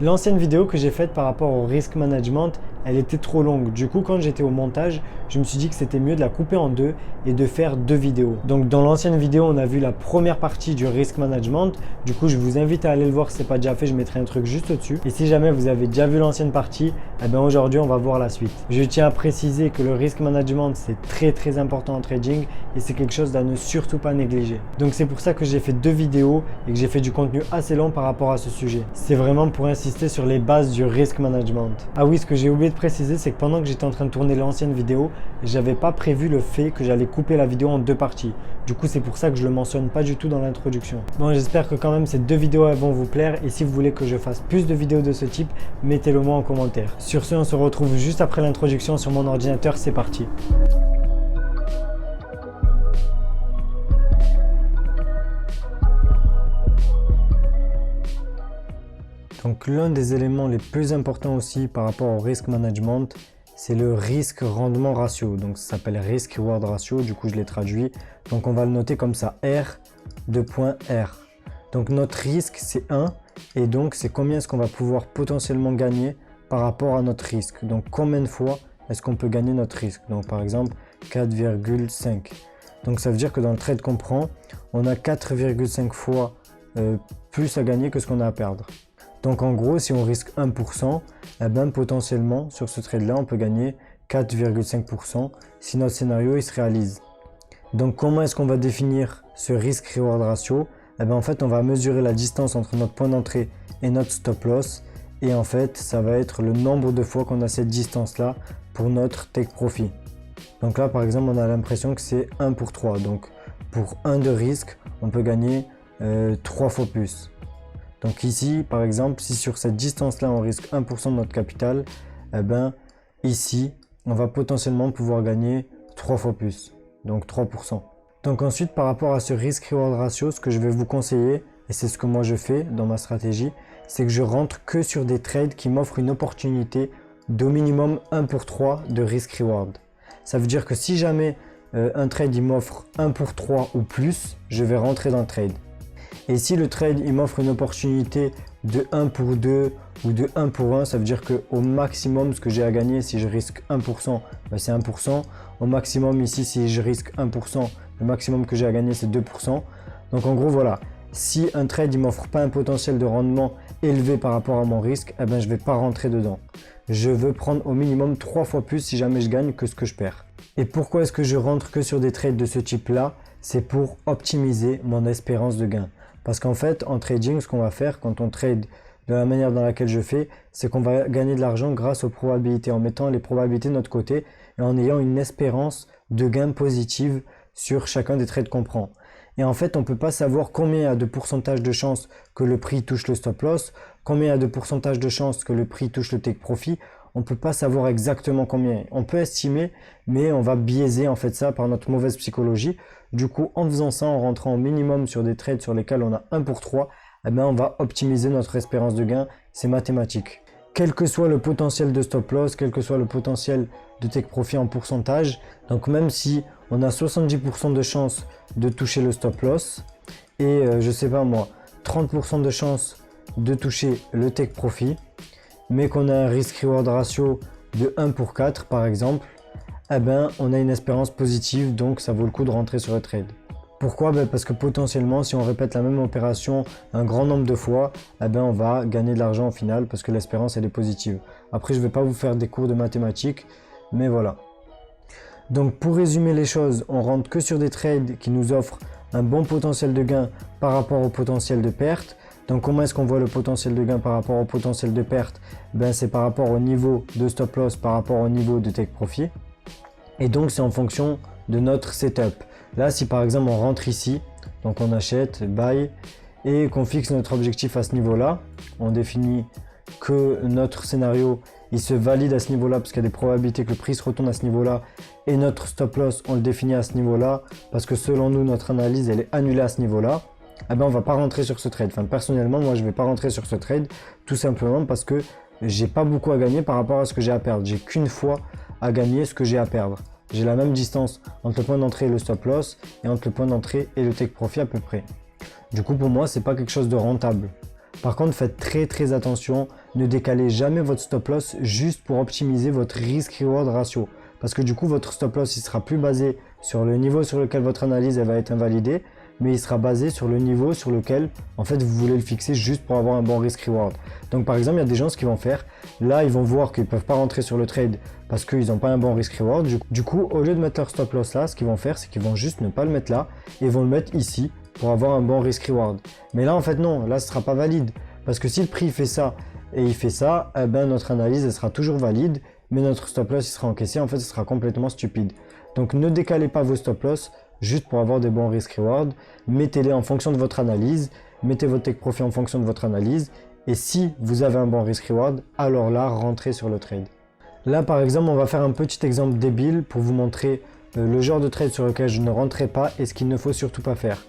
L'ancienne vidéo que j'ai faite par rapport au risk management, elle était trop longue. Du coup, quand j'étais au montage, je me suis dit que c'était mieux de la couper en deux et de faire deux vidéos. Donc dans l'ancienne vidéo, on a vu la première partie du risk management. Du coup, je vous invite à aller le voir si ce n'est pas déjà fait. Je mettrai un truc juste au-dessus. Et si jamais vous avez déjà vu l'ancienne partie, eh bien aujourd'hui, on va voir la suite. Je tiens à préciser que le risk management, c'est très important en trading et c'est quelque chose à ne surtout pas négliger. Donc c'est pour ça que j'ai fait deux vidéos et que j'ai fait du contenu assez long par rapport à ce sujet. C'est vraiment pour insister sur les bases du risk management. Ah oui, ce que j'ai oublié de préciser, c'est que pendant que j'étais en train de tourner l'ancienne vidéo, j'avais pas prévu le fait que j'allais couper la vidéo en deux parties. Du coup, c'est pour ça que je le mentionne pas du tout dans l'introduction. Bon, j'espère que quand même ces deux vidéos vont vous plaire et si vous voulez que je fasse plus de vidéos de ce type, mettez-le moi en commentaire. Sur ce, on se retrouve juste après l'introduction sur mon ordinateur, c'est parti. Donc l'un des éléments les plus importants aussi par rapport au risk management, c'est le risque-rendement ratio. Donc ça s'appelle risk-reward ratio, du coup je l'ai traduit. Donc on va le noter comme ça, R, R. Donc notre risque c'est 1 et donc c'est combien est-ce qu'on va pouvoir potentiellement gagner par rapport à notre risque. Donc combien de fois est-ce qu'on peut gagner notre risque. Donc par exemple 4,5. Donc ça veut dire que dans le trade qu'on prend, on a 4,5 fois plus à gagner que ce qu'on a à perdre. Donc en gros, si on risque 1%, eh ben, potentiellement sur ce trade-là, on peut gagner 4,5% si notre scénario il se réalise. Donc comment est-ce qu'on va définir ce risk-reward ratio? Eh ben, en fait, on va mesurer la distance entre notre point d'entrée et notre stop loss. Et en fait, ça va être le nombre de fois qu'on a cette distance-là pour notre take profit. Donc là, par exemple, on a l'impression que c'est 1 pour 3. Donc pour 1 de risque, on peut gagner 3 fois plus. Donc ici, par exemple, si sur cette distance-là, on risque 1% de notre capital, eh ben, ici, on va potentiellement pouvoir gagner 3 fois plus, donc 3%. Donc ensuite, par rapport à ce risk-reward ratio, ce que je vais vous conseiller, et c'est ce que moi je fais dans ma stratégie, c'est que je rentre que sur des trades qui m'offrent une opportunité d'au minimum 1 pour 3 de risk-reward. Ça veut dire que si jamais un trade il m'offre 1 pour 3 ou plus, je vais rentrer dans le trade. Et si le trade il m'offre une opportunité de 1 pour 2 ou de 1 pour 1, ça veut dire qu'au maximum ce que j'ai à gagner si je risque 1%, ben c'est 1%. Au maximum ici si je risque 1%, le maximum que j'ai à gagner c'est 2%. Donc en gros voilà, si un trade il m'offre pas un potentiel de rendement élevé par rapport à mon risque, eh ben, je ne vais pas rentrer dedans. Je veux prendre au minimum 3 fois plus si jamais je gagne que ce que je perds. Et pourquoi est-ce que je rentre que sur des trades de ce type-là? C'est pour optimiser mon espérance de gain. Parce qu'en fait, en trading, ce qu'on va faire quand on trade de la manière dans laquelle je fais, c'est qu'on va gagner de l'argent grâce aux probabilités, en mettant les probabilités de notre côté et en ayant une espérance de gain positive sur chacun des trades qu'on prend. Et en fait, on ne peut pas savoir combien il y a de pourcentage de chance que le prix touche le stop loss, combien il y a de pourcentage de chance que le prix touche le take profit. On ne peut pas savoir exactement combien. On peut estimer, mais on va biaiser en fait ça par notre mauvaise psychologie. Du coup, en faisant ça, en rentrant au minimum sur des trades sur lesquels on a 1 pour 3, eh bien, on va optimiser notre espérance de gain. C'est mathématique. Quel que soit le potentiel de stop loss, quel que soit le potentiel de take profit en pourcentage, donc même si on a 70% de chance de toucher le stop loss et je sais pas moi, 30% de chance de toucher le take profit, mais qu'on a un risk-reward ratio de 1 pour 4 par exemple, eh ben, on a une espérance positive, donc ça vaut le coup de rentrer sur le trade. Pourquoi? Parce que potentiellement, si on répète la même opération un grand nombre de fois, eh ben, on va gagner de l'argent au final parce que l'espérance elle est positive. Après, je ne vais pas vous faire des cours de mathématiques, mais voilà. Donc pour résumer les choses, on rentre que sur des trades qui nous offrent un bon potentiel de gain par rapport au potentiel de perte. Donc comment est-ce qu'on voit le potentiel de gain par rapport au potentiel de perte? C'est par rapport au niveau de stop loss, par rapport au niveau de take profit. Et donc c'est en fonction de notre setup. Là si par exemple on rentre ici, donc on achète, buy, et qu'on fixe notre objectif à ce niveau-là, on définit que notre scénario il se valide à ce niveau-là parce qu'il y a des probabilités que le prix se retourne à ce niveau-là, et notre stop loss on le définit à ce niveau-là parce que selon nous notre analyse elle est annulée à ce niveau-là. Eh ben, on va pas rentrer sur ce trade. Enfin, personnellement, moi, je vais pas rentrer sur ce trade tout simplement parce que j'ai pas beaucoup à gagner par rapport à ce que j'ai à perdre. J'ai qu'une fois à gagner ce que j'ai à perdre. J'ai la même distance entre le point d'entrée et le stop loss et entre le point d'entrée et le take profit à peu près. Du coup, pour moi, c'est pas quelque chose de rentable. Par contre, faites très attention ne décalez jamais votre stop loss juste pour optimiser votre risk-reward ratio. Parce que du coup, votre stop loss, il sera plus basé sur le niveau sur lequel votre analyse elle va être invalidée, mais il sera basé sur le niveau sur lequel, en fait, vous voulez le fixer juste pour avoir un bon risk-reward. Donc, par exemple, il y a des gens, ce qu'ils vont faire, là, ils vont voir qu'ils ne peuvent pas rentrer sur le trade parce qu'ils n'ont pas un bon risk-reward. Du coup, au lieu de mettre leur stop loss là, ce qu'ils vont faire, c'est qu'ils vont juste ne pas le mettre là et vont le mettre ici pour avoir un bon risk-reward. Mais là, en fait, non, là, ce ne sera pas valide. Parce que si le prix fait ça et il fait ça, eh ben, notre analyse, elle sera toujours valide, mais notre stop loss, il sera encaissé. En fait, ce sera complètement stupide. Donc, ne décalez pas vos stop loss juste pour avoir des bons risk-reward. Mettez-les en fonction de votre analyse. Mettez votre take profit en fonction de votre analyse. Et si vous avez un bon risk-reward, alors là, rentrez sur le trade. Là, par exemple, on va faire un petit exemple débile pour vous montrer le genre de trade sur lequel je ne rentrerai pas et ce qu'il ne faut surtout pas faire.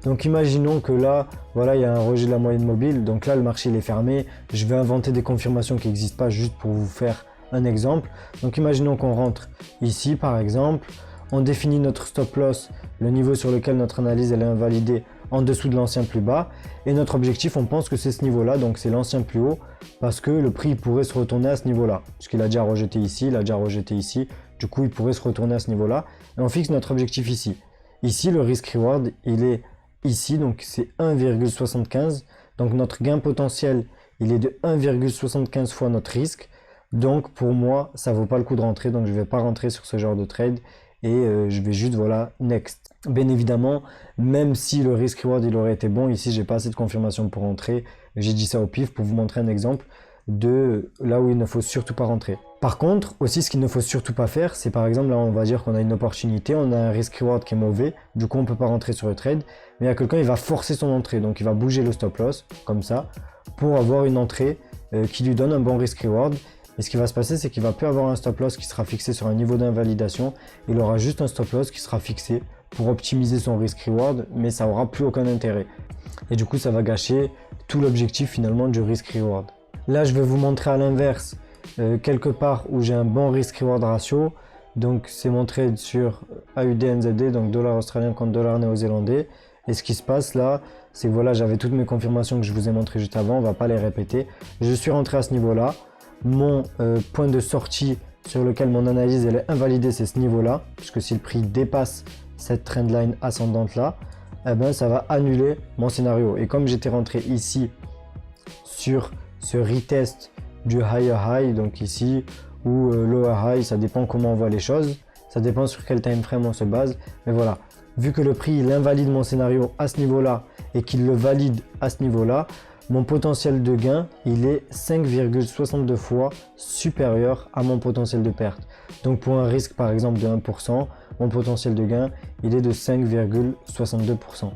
Donc imaginons que là, voilà, il y a un rejet de la moyenne mobile, donc là le marché il est fermé, je vais inventer des confirmations qui n'existent pas juste pour vous faire un exemple. Donc imaginons qu'on rentre ici par exemple, on définit notre stop loss, le niveau sur lequel notre analyse elle est invalidée en dessous de l'ancien plus bas, et notre objectif on pense que c'est ce niveau là, donc c'est l'ancien plus haut, parce que le prix pourrait se retourner à ce niveau là, puisqu'il a déjà rejeté ici, il a déjà rejeté ici, du coup il pourrait se retourner à ce niveau là, et on fixe notre objectif ici. Ici le risk reward il est ici, donc c'est 1,75. Donc notre gain potentiel, il est de 1,75 fois notre risque. Donc pour moi, ça vaut pas le coup de rentrer. Donc je vais pas rentrer sur ce genre de trade et je vais juste, voilà, next. Bien évidemment, même si le risk reward il aurait été bon, ici j'ai pas assez de confirmation pour rentrer. J'ai dit ça au pif pour vous montrer un exemple de là où il ne faut surtout pas rentrer. Par contre, aussi ce qu'il ne faut surtout pas faire, c'est par exemple là on va dire qu'on a une opportunité, on a un risk reward qui est mauvais, du coup on peut pas rentrer sur le trade, mais il y a quelqu'un il va forcer son entrée, donc il va bouger le stop loss comme ça pour avoir une entrée qui lui donne un bon risk reward. Et ce qui va se passer, c'est qu'il va plus avoir un stop loss qui sera fixé sur un niveau d'invalidation, il aura juste un stop loss qui sera fixé pour optimiser son risk reward, mais ça aura plus aucun intérêt. Et du coup ça va gâcher tout l'objectif finalement du risk reward. Là je vais vous montrer à l'inverse quelque part où j'ai un bon risk reward ratio, donc c'est mon trade sur AUD/NZD, donc dollar australien contre dollar néo-zélandais, et ce qui se passe là c'est que voilà, j'avais toutes mes confirmations que je vous ai montré juste avant, on va pas les répéter. Je suis rentré à ce niveau là, mon point de sortie sur lequel mon analyse elle est invalidée, c'est ce niveau là, puisque si le prix dépasse cette trendline ascendante là, eh ben, ça va annuler mon scénario. Et comme j'étais rentré ici sur ce retest du higher high, donc ici, ou lower high, ça dépend comment on voit les choses, ça dépend sur quel time frame on se base, mais voilà, vu que le prix il invalide mon scénario à ce niveau là et qu'il le valide à ce niveau là, mon potentiel de gain il est 5,62 fois supérieur à mon potentiel de perte. Donc pour un risque par exemple de 1%, mon potentiel de gain il est de 5,62%.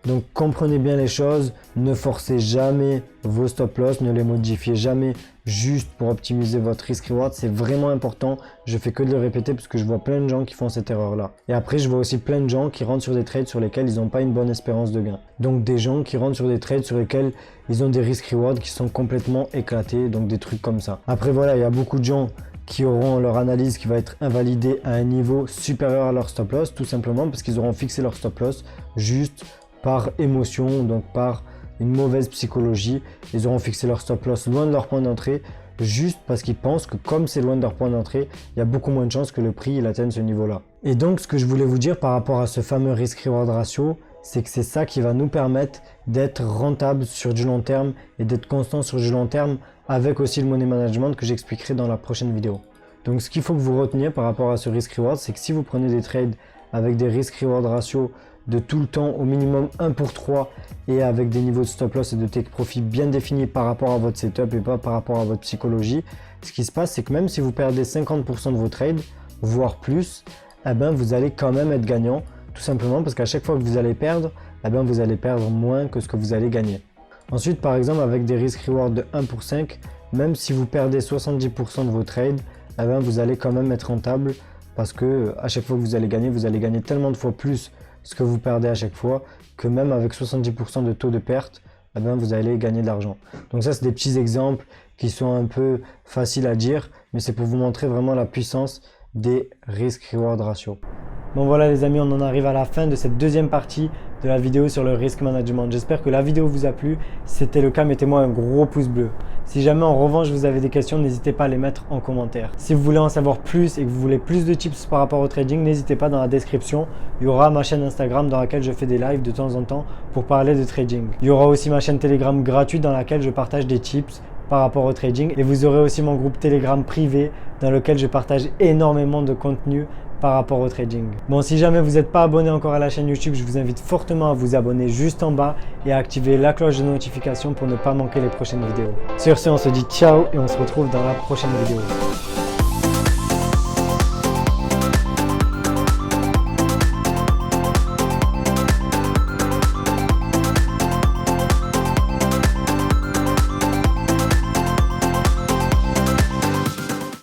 Donc comprenez bien les choses, ne forcez jamais vos stop loss, ne les modifiez jamais juste pour optimiser votre risk reward, c'est vraiment important. Je fais que de le répéter parce que je vois plein de gens qui font cette erreur là. Et après je vois aussi plein de gens qui rentrent sur des trades sur lesquels ils n'ont pas une bonne espérance de gain. Donc des gens qui rentrent sur des trades sur lesquels ils ont des risk reward qui sont complètement éclatés, donc des trucs comme ça. Après voilà, il y a beaucoup de gens qui auront leur analyse qui va être invalidée à un niveau supérieur à leur stop loss, tout simplement parce qu'ils auront fixé leur stop loss juste par émotion, donc par une mauvaise psychologie. Ils auront fixé leur stop loss loin de leur point d'entrée juste parce qu'ils pensent que comme c'est loin de leur point d'entrée, il y a beaucoup moins de chances que le prix il atteigne ce niveau là. Et donc ce que je voulais vous dire par rapport à ce fameux risk reward ratio, c'est que c'est ça qui va nous permettre d'être rentable sur du long terme et d'être constant sur du long terme avec aussi le money management que j'expliquerai dans la prochaine vidéo. Donc ce qu'il faut que vous reteniez par rapport à ce risk reward, c'est que si vous prenez des trades avec des risk reward ratios de tout le temps au minimum 1 pour 3 et avec des niveaux de stop loss et de take profit bien définis par rapport à votre setup et pas par rapport à votre psychologie, ce qui se passe c'est que même si vous perdez 50% de vos trades, voire plus, eh ben, vous allez quand même être gagnant, tout simplement parce qu'à chaque fois que vous allez perdre, eh ben, vous allez perdre moins que ce que vous allez gagner. Ensuite par exemple avec des risk reward de 1 pour 5, même si vous perdez 70% de vos trades, eh ben, vous allez quand même être rentable parce que à chaque fois que vous allez gagner tellement de fois plus ce que vous perdez à chaque fois, que même avec 70% de taux de perte, eh bien, vous allez gagner de l'argent. Donc ça, c'est des petits exemples qui sont un peu faciles à dire, mais c'est pour vous montrer vraiment la puissance des risk-reward ratio. Bon voilà les amis, on en arrive à la fin de cette deuxième partie de la vidéo sur le risk management. J'espère que la vidéo vous a plu. Si c'était le cas, mettez-moi un gros pouce bleu. Si jamais en revanche vous avez des questions, n'hésitez pas à les mettre en commentaire. Si vous voulez en savoir plus et que vous voulez plus de tips par rapport au trading, n'hésitez pas, dans la description, il y aura ma chaîne Instagram dans laquelle je fais des lives de temps en temps pour parler de trading. Il y aura aussi ma chaîne Telegram gratuite dans laquelle je partage des tips par rapport au trading, et vous aurez aussi mon groupe Telegram privé dans lequel je partage énormément de contenu par rapport au trading. Bon, si jamais vous n'êtes pas abonné encore à la chaîne YouTube, je vous invite fortement à vous abonner juste en bas et à activer la cloche de notification pour ne pas manquer les prochaines vidéos. Sur ce, on se dit ciao et on se retrouve dans la prochaine vidéo.